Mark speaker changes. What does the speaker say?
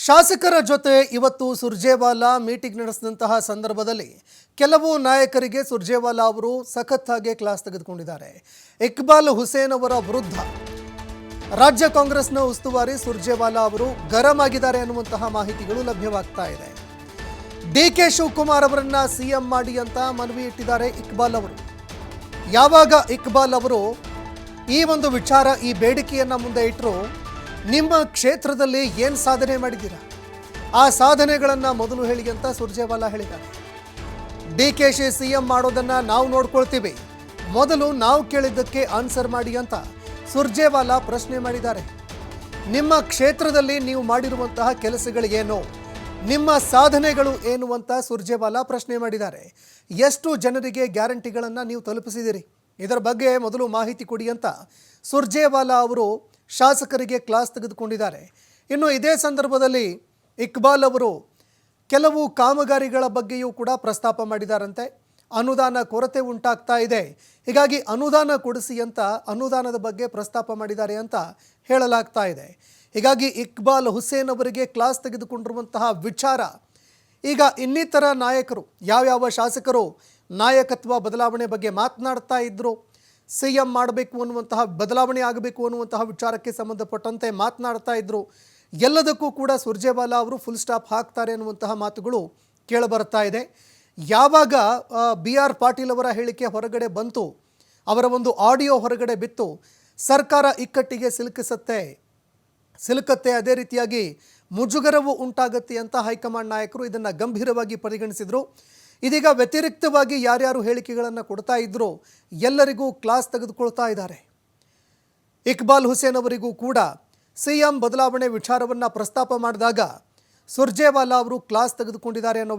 Speaker 1: ಶಾಸಕರ ಜೊತೆ ಇವತ್ತು ಸುರ್ಜೇವಾಲಾ ಮೀಟಿಂಗ್ ನಡೆಸಿದಂತಹ ಸಂದರ್ಭದಲ್ಲಿ ಕೆಲವು ನಾಯಕರಿಗೆ ಸುರ್ಜೇವಾಲಾ ಅವರು ಸಖತ್ತಾಗಿ ಕ್ಲಾಸ್ ತೆಗೆದುಕೊಂಡಿದ್ದಾರೆ. ಇಕ್ಬಾಲ್ ಹುಸೇನ್ ಅವರ ವಿರುದ್ಧ ರಾಜ್ಯ ಕಾಂಗ್ರೆಸ್ನ ಉಸ್ತುವಾರಿ ಸುರ್ಜೇವಾಲಾ ಅವರು ಗರಂ ಆಗಿದ್ದಾರೆ ಅನ್ನುವಂತಹ ಮಾಹಿತಿಗಳು ಲಭ್ಯವಾಗ್ತಾ ಇದೆ. ಡಿಕೆ ಶಿವಕುಮಾರ್ ಅವರನ್ನ ಸಿಎಂ ಮಾಡಿ ಅಂತ ಮನವಿ ಇಟ್ಟಿದ್ದಾರೆ ಇಕ್ಬಾಲ್ ಅವರು. ಯಾವಾಗ ಇಕ್ಬಾಲ್ ಅವರು ಈ ಒಂದು ವಿಚಾರ ಈ ಬೇಡಿಕೆಯನ್ನ ಮುಂದೆ ಇಟ್ಟರು, ನಿಮ್ಮ ಕ್ಷೇತ್ರದಲ್ಲಿ ಏನು ಸಾಧನೆ ಮಾಡಿದ್ದೀರಾ ಆ ಸಾಧನೆಗಳನ್ನು ಮೊದಲು ಹೇಳಿ ಅಂತ ಸುರ್ಜೇವಾಲಾ ಹೇಳಿದ್ದಾರೆ. ಡಿಕೆಶಿ ಸಿಎಂ ಮಾಡೋದನ್ನು ನಾವು ನೋಡ್ಕೊಳ್ತೀವಿ, ಮೊದಲು ನಾವು ಕೇಳಿದ್ದಕ್ಕೆ ಆನ್ಸರ್ ಮಾಡಿ ಅಂತ ಸುರ್ಜೇವಾಲಾ ಪ್ರಶ್ನೆ ಮಾಡಿದ್ದಾರೆ. ನಿಮ್ಮ ಕ್ಷೇತ್ರದಲ್ಲಿ ನೀವು ಮಾಡಿರುವಂತಹ ಕೆಲಸಗಳೇನು, ನಿಮ್ಮ ಸಾಧನೆಗಳು ಏನು ಅಂತ ಸುರ್ಜೇವಾಲಾ ಪ್ರಶ್ನೆ ಮಾಡಿದ್ದಾರೆ. ಎಷ್ಟು ಜನರಿಗೆ ಗ್ಯಾರಂಟಿಗಳನ್ನು ನೀವು ತಲುಪಿಸಿದಿರಿ, ಇದರ ಬಗ್ಗೆ ಮೊದಲು ಮಾಹಿತಿ ಕೊಡಿ ಅಂತ ಸುರ್ಜೇವಾಲಾ ಅವರು ಶಾಸಕರಿಗೆ ಕ್ಲಾಸ್ ತೆಗೆದುಕೊಂಡಿದ್ದಾರೆ. ಇನ್ನು ಇದೇ ಸಂದರ್ಭದಲ್ಲಿ ಇಕ್ಬಾಲ್ ಅವರು ಕೆಲವು ಕಾಮಗಾರಿಗಳ ಬಗ್ಗೆಯೂ ಕೂಡ ಪ್ರಸ್ತಾಪ ಮಾಡಿದ್ದಾರಂತೆ. ಅನುದಾನ ಕೊರತೆ ಉಂಟಾಗ್ತಾ ಇದೆ, ಹೀಗಾಗಿ ಅನುದಾನ ಕೊಡಿಸಿ ಅಂತ ಅನುದಾನದ ಬಗ್ಗೆ ಪ್ರಸ್ತಾಪ ಮಾಡಿದ್ದಾರೆ ಅಂತ ಹೇಳಲಾಗ್ತಾ ಇದೆ. ಹೀಗಾಗಿ ಇಕ್ಬಾಲ್ ಹುಸೇನ್ ಅವರಿಗೆ ಕ್ಲಾಸ್ ತೆಗೆದುಕೊಂಡಿರುವಂತಹ ವಿಚಾರ ಈಗ ಇನ್ನಿತರ ನಾಯಕರು, ಯಾವ್ಯಾವ ಶಾಸಕರು ನಾಯಕತ್ವ ಬದಲಾವಣೆ ಬಗ್ಗೆ ಮಾತನಾಡ್ತಾ ಇದ್ರು, ಸಿಎಂ ಮಾಡಬೇಕು ಅನ್ನುವಂತಹ, ಬದಲಾವಣೆ ಆಗಬೇಕು ಅನ್ನುವಂತಹ ವಿಚಾರಕ್ಕೆ ಸಂಬಂಧಪಟ್ಟಂತೆ ಮಾತನಾಡ್ತಾ ಇದ್ರು, ಎಲ್ಲದಕ್ಕೂ ಕೂಡ ಸುರ್ಜೇವಾಲಾ ಅವರು ಫುಲ್ ಸ್ಟಾಪ್ ಹಾಕ್ತಾರೆ ಅನ್ನುವಂತಹ ಮಾತುಗಳು ಕೇಳಬರ್ತಾ ಇದೆ. ಯಾವಾಗ BR ಪಾಟೀಲ್ ಅವರ ಹೇಳಿಕೆ ಹೊರಗಡೆ ಬಂತು, ಅವರ ಒಂದು ಆಡಿಯೋ ಹೊರಗಡೆ ಬಿತ್ತು, ಸರ್ಕಾರ ಇಕ್ಕಟ್ಟಿಗೆ ಸಿಲುಕತ್ತೆ, ಅದೇ ರೀತಿಯಾಗಿ ಮುಜುಗರವು ಉಂಟಾಗತ್ತೆ ಅಂತ ಹೈಕಮಾಂಡ್ ನಾಯಕರು ಇದನ್ನು ಗಂಭೀರವಾಗಿ ಪರಿಗಣಿಸಿದರು. ಇದೀಗ ವ್ಯತಿರಿಕ್ತವಾಗಿ ಯಾರ್ಯಾರು ಹೇಳಿಕೆಗಳನ್ನು ಕೊಡ್ತಾ ಇದ್ರು ಎಲ್ಲರಿಗೂ ಕ್ಲಾಸ್ ತೆಗೆದುಕೊಳ್ತಾ ಇದ್ದಾರೆ. ಇಕ್ಬಾಲ್ ಹುಸೇನ್ ಅವರಿಗೂ ಕೂಡ ಸಿಎಂ ಬದಲಾವಣೆ ವಿಚಾರವನ್ನು ಪ್ರಸ್ತಾಪ ಮಾಡಿದಾಗ ಸುರ್ಜೇವಾಲಾ ಅವರು ಕ್ಲಾಸ್ ತೆಗೆದುಕೊಂಡಿದ್ದಾರೆ ಅನ್ನೋ